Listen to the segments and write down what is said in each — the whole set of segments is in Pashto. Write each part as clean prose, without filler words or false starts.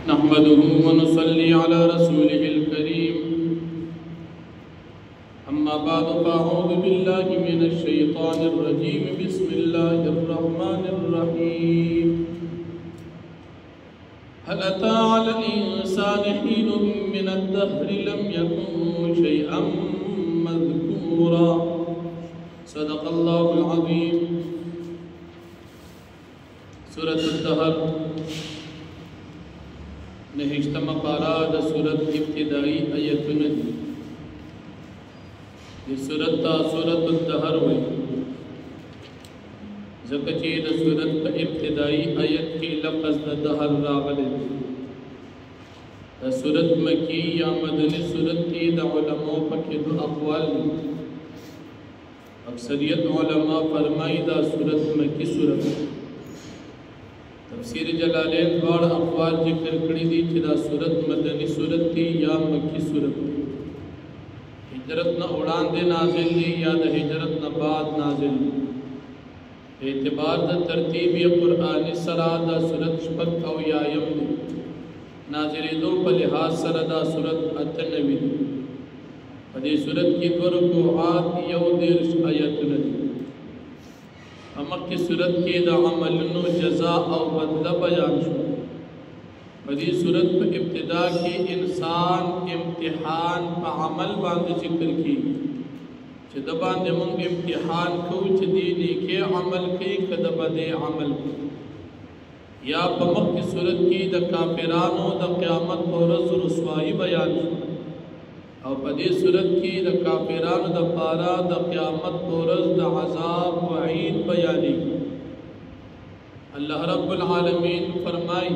نحمده ونصلي على رسوله الكريم أما بعد فأعوذ بالله من الشيطان الرجيم بسم الله الرحمن الرحيم هل أتى على الإنسان حين من الدهر لم يكن شيئا مذكورا صدق الله العظيم سورة الدهر نهشتم پارا دا سورت ابتدائی آیتون دی دی سورت تا سورت الدهر ہوئی زکچی دا سورت تا ابتدائی آیت کی لفظ دا دهر راغل دی دا سورت مکی یا مدنی سورت تی دا علماء پکی دو اقوال دی اکثریت علماء فرمائی دا سورت مکی سورت تفسیر جلالین دوار اقوال ذکر کری دی چی دا سورت مدنی سورت تی یا مکی سورت تی ہجرت نہ اڑان دے نازل لی یا دا ہجرت نہ بعد نازل لی اعتبار دا ترتیبی قرآنی سرا دا سورت شپک او یایم دی نازل دو پلحاظ سرا دا سورت اتنوی دی فدی سورت کی دو رکوعات یو دیرش آیتن دی امک کی صورت کی دا عملنو جزاء او بدلہ بیان شو بدی صورت پہ ابتدا کی انسان امتحان پہ عمل باندھ ذکر کی چھ دباندے منگ امتحان کو چھ دینی کے عمل کی کدبا دے عمل کی یا پہ مک کی صورت کی دا کافرانو دا قیامت پورز رسوائی بیان شو او پدی صورت کی دا کافران دا پارا دا قیامت پورز دا عذاب وعید بیانی اللہ رب العالمین فرمائی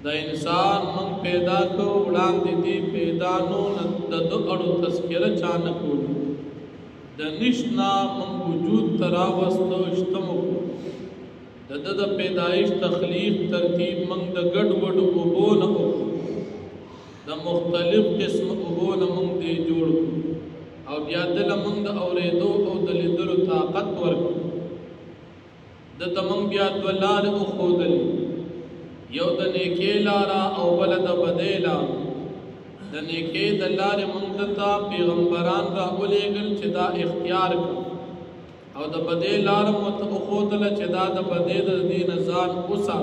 دا انسان من پیدا کو اڑان دیتی پیدانو دا دو اڑو تذکر چانکو دا نشنا من وجود تراوستو اشتمو دا پیدائش تخلیق ترتیب من دا گڑ وڑو ابو نکو دا مختلف قسم ابون منگ دے جوڑ کو او بیا دل منگ دا اوریدو او دل دل طاقت ورکو دا منگ بیا دولار او خودلی یو دا نیکی لارا او بلد بدیلا دا نیکی دلار منگ دتا پیغمبران را اولیگل چه دا اختیار کا او دا بدیلار مت او خودل چه دا بدید دین زان اسا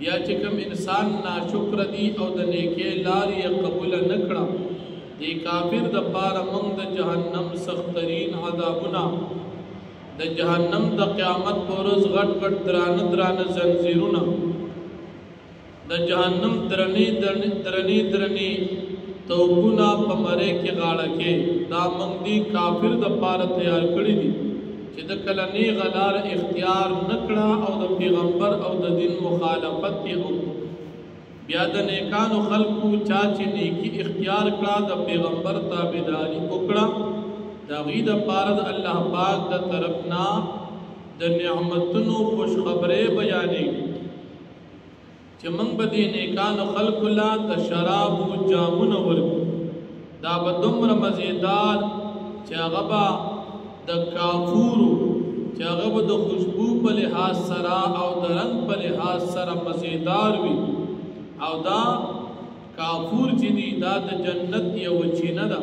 بیا چکم انسان ناشکر دی او دا نیکی لاری قبول نکڑا دی کافر دا پارا منگ دا جہنم سخترین عذابنا دا جہنم دا قیامت پورز غٹ غٹ دران دران زنزیرونا دا جہنم درنی توبونا پمرے کی غاڑا کے دا منگ دی کافر دا پارا تیار کری دی چی دا کلنی غلار اختیار نکڑا او دا پیغمبر او دا دین مخالفت تی ہو بیا دا نیکانو خلقو چاچی نیکی اختیار کڑا دا پیغمبر تابداری اکڑا دا غید پارد اللہ پاک دا طرفنا دا نعمتنو خوش خبرے بیانے چی منگ بدی نیکانو خلقو لا دا شرابو جامون ورکو دا بدمر مزیدار چی غبا دا کافورو چاگب دا خوشبو پا لحاظ سرا او دا رنگ پا لحاظ سرا مزیدار وی او دا کافور چی دی دا جنت یا وچینا دا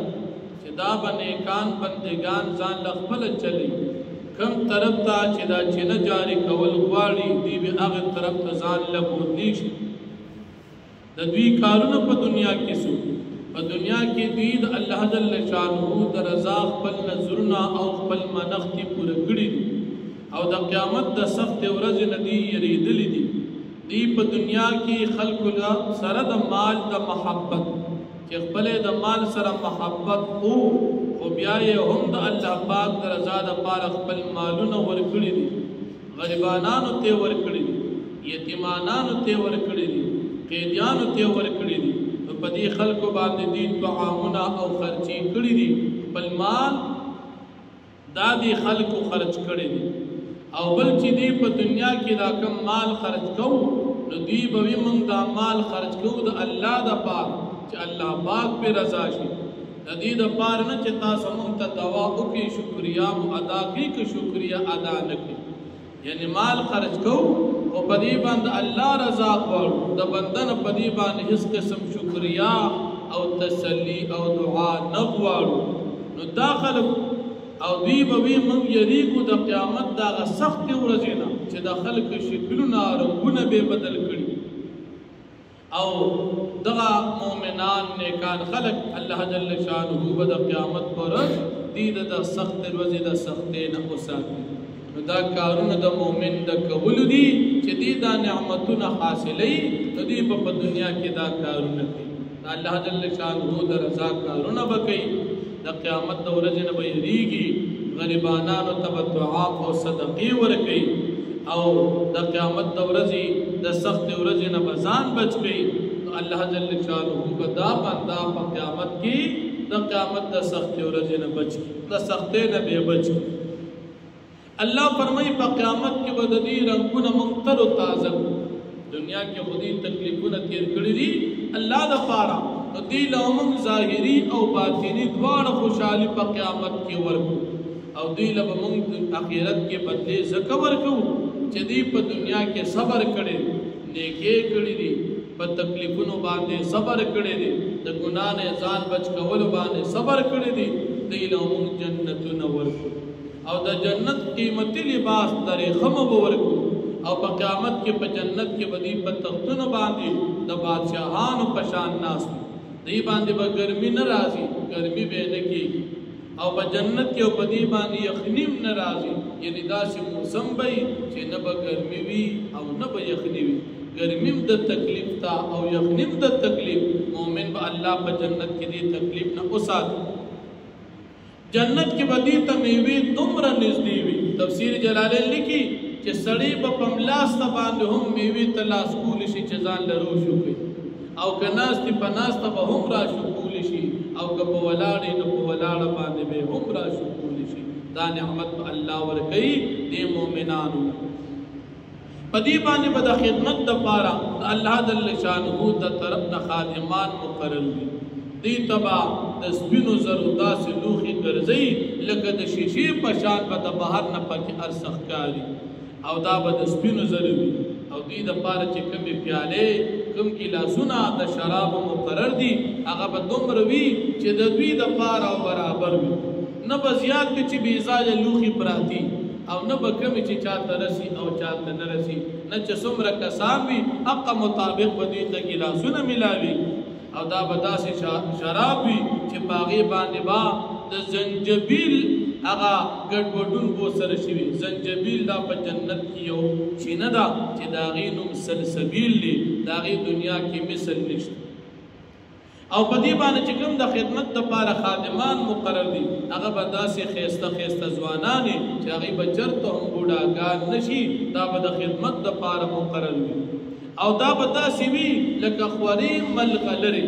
چی دا بنیکان بندگان زان لخبل چلی کم طرف تا چی دا چینا جاری کول غواری دی بی اغر طرف تا زان لبودلیش دا دوی کارون پا دنیا کی سو پا دنیا کی دید اللہ جل شانہو دا رضا خپل نظرنا او خپل منختی پورگڑی دی او دا قیامت دا سخت ورز ندی یریدلی دی دی پا دنیا کی خلق سر دا مال دا محبت چی خپل دا مال سر محبت او خو بیائی ہم دا اللہ پاک دا رضا دا پار خپل مالونا ورکڑی دی غریبانانو تے ورکڑی دی یتیمانانو تے ورکڑی دی قیدیانو تے ورکڑی دی پدی خلق باندې دین طعامنا او خرچی کړی دي بل مال دادی خلق خرچ کړی دي او بل چې دی په دنیا کې دا کم مال خرچ کو نو دی به موږ دا مال خرچ کو د الله د پاک چې الله پاک په رضا شي د دې د پار نه چې تاسو موږ ته دوا وکړي شکریا مو ادا کړئ که شکریا ادا نه کړئ یعنی مال خرچ کو او پدی باندې الله رضا غواړو د بندن پدی باندې هیڅ قسم شکریا او تسلی او دعا نه غواړو نو داخل او دوی به وي موږ یریږو د قیامت دغه سختې ورځې نه چې د خلکو شکلونه رنګونه به بدل کړي او دغه مؤمنان نیکان خلق الله جل شانه به د قیامت پر ورځ دې د سخت ورځې د سختې نه وساتي نو دا کارونه د مؤمن د کول دي چې دې دا نعمتونه حاصلې نو دې په دنیا کې دا کارونه کوي الله جل شانه د رضا کارونه وکړي د قیامت د ورځې نه به یریږي غریبانانو ته به دعا او صدقې ورکوي او د قیامت د ورځې د سختې ورځې نه به ځان بچ کړي نو الله جل شانه به دا بنده په قیامت کې د قیامت د سختې ورځې نه بچ کړي د سختۍ نه به بچ کړي الله فرمایي په قیامت کې به د دې رنګونه موږ تر و تازه دنیا کې خودي تکلیفونه تیر کړي دي الله د پاره نو دی لومن ظاهری او باطنی دواړه خوشحالي په قیامت کې ورکو او دی له موږ اخرت کې بدلې زکه ورکو چې دی په دنیا کې صبر کړي نیکي کړي دي په تکلیفونو باندې صبر کړي دي د ګناه نه ځان بچ کول باندې صبر کړي دي دی لومن جنتونه ورکو او د جنت قیمتي لباس درې خمو ورکو او په قیامت کې په جنت کې بدی په تختونو باندې د بادشاہانو په شان ناس دی باندې به ګرمي نه راځي ګرمي به نه کیږي او په جنت کې او په دی باندې یخنیم نه راځي یعنی داسې موسم به چې نه به ګرمي وي او نه به یخني وي ګرمیم د تکلیف تا او یخنیم د تکلیف مؤمن به الله په جنت کې دی تکلیف نه وساتي جنت کې به دی ته میوې دومره نږدې وي تفسیر جلالین لیکي چې سړی به په ملاسته باندې هم میوې ته لاس کولی شي چې ځان له روش وکړي او که ناستې په ناسته به هم راشو کولی شي او که په ولاړې نو په ولاړه باندې به هم راشو کولی شي دا نعمت به الله ورکوي دې مؤمنانو په دې باندې به د خدمت دپاره د الله جل شانه د طرف نه خادمان مقرر وي دې ته به د سپینو زرو داسې لوښي ګرځوي لکه د شیشې په شان به د بهر نه پکې ارڅه ښکاري او دا به د سپینو زرو وي او دوی دپاره چې کومې پیالې کوم ګیلاسونه د شرابو مقرر دي هغه به دومره وي چې د دوی دپاره او برابر وي نه به زیات کې چې بې ځایه لوښي پراتي او نه به کمې چې چاته رسي او چاته نه رسي نه چې څومره کسان وي حقه مطابق به دوی ته ګیلاسونه ملاوي او دا به داسې شراب وي چې په هغې باندې به د زنجبیل هغه ګډوډون بو سره شوي زنجبیل دا په جنت کې یو چینه ده چې د هغې نوم سلسبیل دی د هغې دنیا کې مثل نشته او په دې باندې چې کوم د خدمت دپاره خادمان مقرر دي هغه به داسې ښایسته ښایسته ځوانان چې هغې به چېرته هم بوډاګان نه شي دا به د خدمت دپاره مقرر وي او دا به داسې وي لکه خورې ملغلرې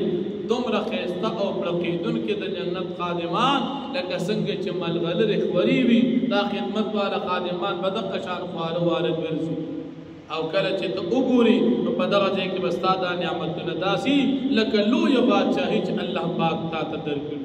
دومره ښایسته او پړقېدونکې د جنت خادمان لکه څنګه چې ملغلرې خورې وي دا خدمت والا خادمان به دغه شان خواره واره ګرځي او کله چې ته وګورې نو په دغه ځای کې به ستا دا نعمتونه داسې لکه لویه بادشاهي چې الله پاک تا ته درکړي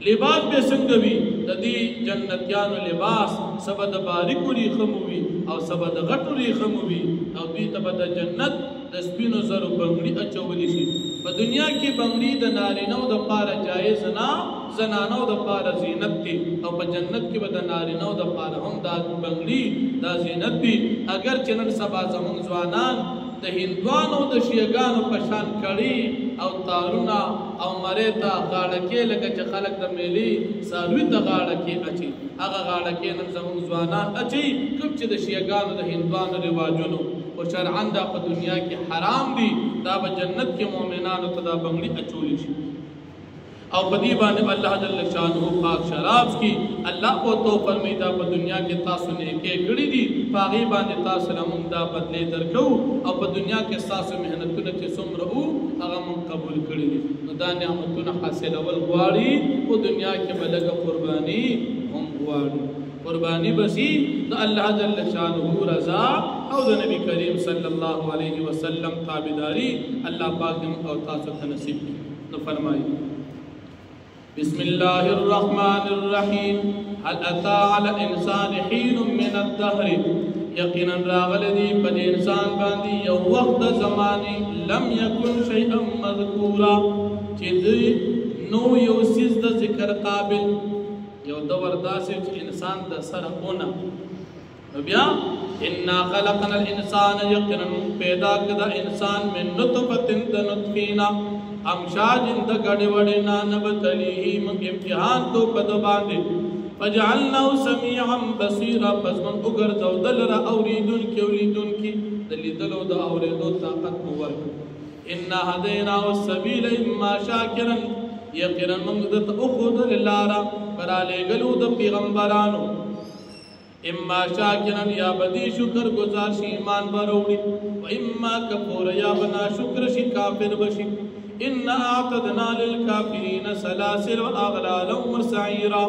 لباس به څنګه وي د دې جنتیانو لباس څه به د باریکو ریخمو وي او څه به د غټو ریخمو وي او دوی ته به د جنت د سپینو زرو بنګړي اچولی شي په دنیا کې بنګړي د نارینهو دپاره جایز نه زنانو دپاره زینت دی او په جنت کې به د نارینهو دپاره هم دا بنګړي دا زینت دی اگر چې نن سبا زموږ ځوانان د هندوانو د شیعګانو په شان کړي او تارونه او مرې ته غاړکې لکه چې خلک د میلې څاروي ته غاړکې اچي هغه غاړکې نن زموږ ځوانان اچي کوم چې د شیعګانو د هندوانو رواجونو او شرعاً دا په دنیا کې حرام دي دا به جنت کې مؤمنانو ته دا بنګړي اچولی شي او په دې باندې الله جل شانه پاک شراب کی الله او تو فرمایي دا په دنیا کې تاسو نه کې کړی دي په هغې باندې تاسو له موږ دا بدلې درکو او په دنیا کې ستاسو محنتونه چې څومره وو هغه موږ قبول کړي دي نو دا نعمتونه حاصلول غواړي په دنیا کې به لږه قرباني هم غواړي قربانی بسی د الله جل شانه رضا او د نبی کریم صلی الله علیه وسلم تابعداری الله پاک او تاسو ته نصیب نو فرمایي بسم الله الرحمن الرحيم هل أتى على الإنسان حين من الدهر یقینا راغلی دی په انسان باندې یو وخت د زمانې لم یکن شیئا مذکورا چې دوی نو یو سیز د ذکر قابل یو دور داسې چې انسان د سره ونه بیا انا خلقنا الانسان یقینا پیدا کړه انسان من نطفه د نطفینا امشاج د غړې وړې نه نبتلیه موږ امتحان کو په د باندې فجعلناه سميعا بصيرا پس من وګرځو دلرا اوریدونکي اولیدونکي د لیدلو د اوریدو طاقت مو ورکړ ان هديناه السبيل اما شاكرا یقینا موږ د اخذ للارا براله غلو د پیغمبرانو اما شاکرا یا بدی شکر گزار شی ایمان بروڑی و اما کفور یا بنا شکر شی کافر بشی ان اعتدنا للکافرین سلاسل و اغلالا و سعیرا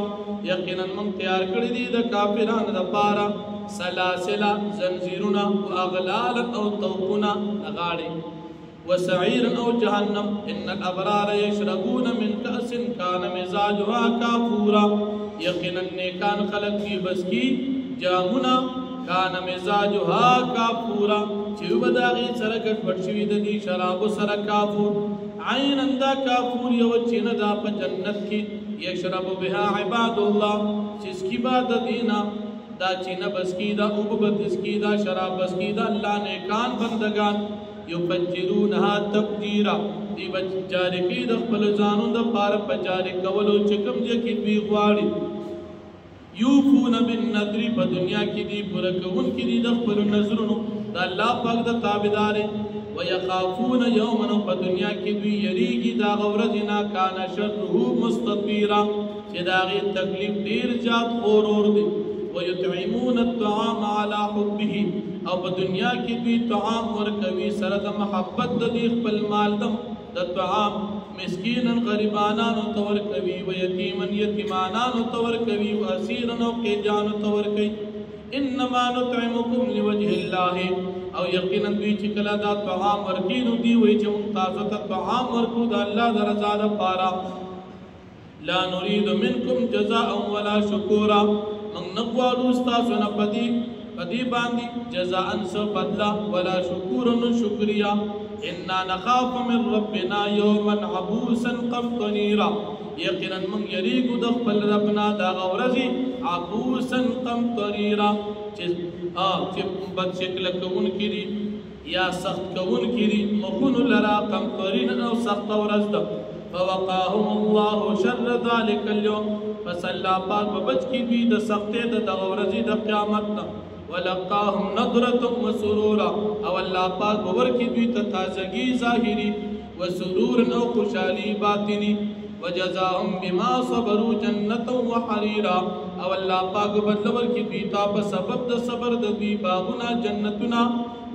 یقینا من تیار کردی دی دا کافران دا پارا سلاسل زنزیرنا و اغلالا او توقنا لغاڑی و سعیرا او جہنم ان الابرار یشربون من کأس کان مزاجها کافورا یقینا نیکان خلق کی بس کی جامونا کان مزاجها کافورا چیو بداغی سره ګډوډ شوی د دې شرابو سره کافور عین اندا کافور یو چین دا په جنت کې یشرب بها عباد الله جس کی باد دینا دا چین بس کی دا او بس کی دا شراب بس کی دا الله نیکان بندگان یفجرونها تفجیرا دی بچ جاری کی د خپل ځانو د پار پچاری کولو چکم دې کې دوی غواړي یوفون بالنذر په دنیا کې دی پوره کوون کې دی د خپل نظرونو د الله پاک د تابعدار ويخافون يوما په دنیا کې دوی یریږي دا غورځنا کان شره مستطیرا چې دا غي تکلیف ډیر زیات اور دی ويطعمون الطعام على حبه او په دنیا کې دوی طعام ورکوي سره د محبت د خپل مال د طعام مسکینا غریبانانو تور کوي و یتیما یتیمانانو تور کوي و اسیرا او قیدانو تور کوي انما نطعمکم لوجه الله او یقینا دوی چې کله دا طعام ورکینو دی وای چې تاسو ته طعام ورکو د الله د رضا لپاره لا نريد منکم جزاء ولا شکورا من نغواړو تاسو نه پدی باندې جزاء سو بدلا ولا شکورا شکریا انا نخاف من ربنا يوما عبوسا قمطريرا یقینا من یریګو د خپل ربنا دا غورزي عبوسا قمطريرا چې بد شکل کوون کړي یا سخت کوون کړي مخون لرا قمطرين او سخت ورځ ده فوقاهم الله شر ذلك اليوم فصلى پاک بچ کی دوی د سختې د غورزي د قیامت نه ولقاهم نظرة وسرورا او الله پاک باور کی دوی ته تازگی ظاهری وسرور او خوشالي باطنی وجزاهم بما صبروا جنة وحريرا او الله پاک بدلور کی دوی ته په سبب د صبر د دوی باغونه جنتنا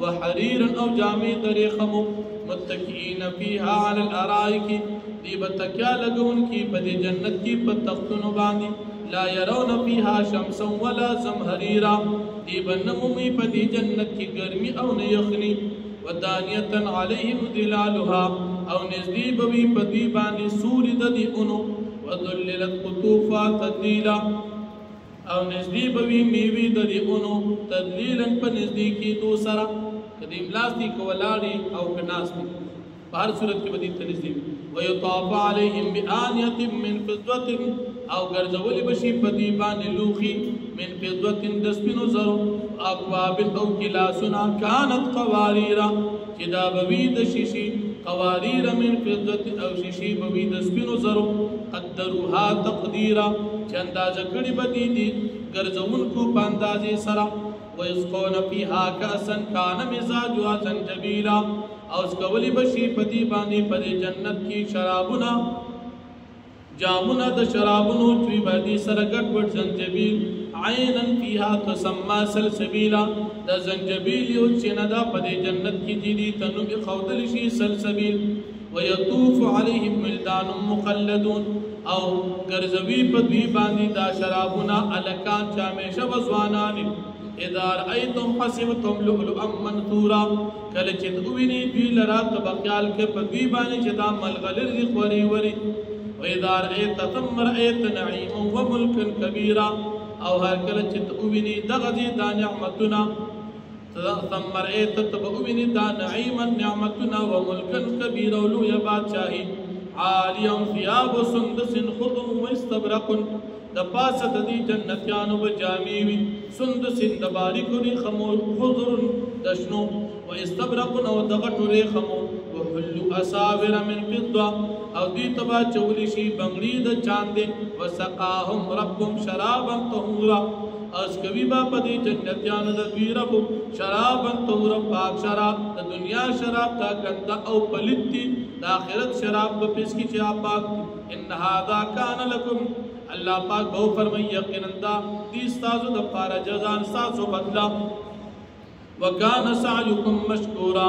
وحريرا او جامع دريخم متكئين فيها على الارائك دی بتکیا لګون کی په جنت کی په تختونو باندې لا يرون فيها شمسا ولا زمهريرا دی بنمومی پا دی جنت کی گرمی او نیخنی ودانیتا علیہم دلالها او نزدی بوی پا دی بانی سوری دا دی انو وذللت قطوفا تدلیلا او نزدی بوی میوی دا دی انو تدلیلا پا نزدی کی دوسرا کدیم لاستی کولاڑی او کناستی بہر صورت کی بدی تنزدی ویطاف علیہم بآنیت من فضوت او گرزولی بشی پدی بانی لوخی من فضوت دسپنو زرو اقواب او کلاسنا کانت قواریرا چدا بوید شیشی قواریر من فضوت او شیشی بوید دسپنو زرو قدروها تقدیرا چنداز کڑی بدی دی گرزون کو پاندازی سرا ویسقون فیها کاسن کان مزاجوا زنجبیلا او اسکولی بشی پدی بانی پدی جنت کی شرابنا جامنا د شرابونو چوی باندې سره ګډوډ زنجبیل عینا فیها تسمى سلسبیلا د زنجبیل یو چې نه دا په جنت کې دي تنو به خودل شي سلسبیل ويطوف عليهم ولدان مخلدون او ګرځوي په دوی باندې دا شرابونه الکان چې همیشه وزوانان اذا رأيتم حسبتم لؤلؤا منثورا کله چې دوی دوی لرا تبقیال کې په دوی باندې چې دا ملغلر خوري وري وإذا رأيت ثم رأيت نعيما وملكا كبيرا او هر کله چې تو ویني دغه دي د نعمتنا ثم رأيت تبؤني دا نعيما نعمتنا وملكا كبيرا ولويا بادشاهي عاليا ثياب سندس خضر واستبرق د پاسه د دې جنتیانو به جامې وي سندس د باریکو ریخمو خضر د شنو و استبرق او د غټو ریخمو وحلوا اساور من فضه او دې تبا چولی شي بنگړي د چاندې وسقاهم ربهم شرابا طهورا اس کوي با په دې جنتیانو د دوی رب شرابا طهورا پاک شراب د دنیا شراب تا ګنده او پلیتی د آخرت شراب په پس کې چې پاک ان هذا کان لكم الله پاک بہو فرمائی یقینا دا دی ستاسو د پاره جزان ستاسو بدلا وکان سعیکم مشکورا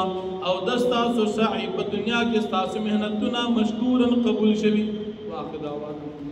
او دستاسو سعی په دنیا کې ستاسو مهنتونه مشکورن قبول شوی واخر دعوانا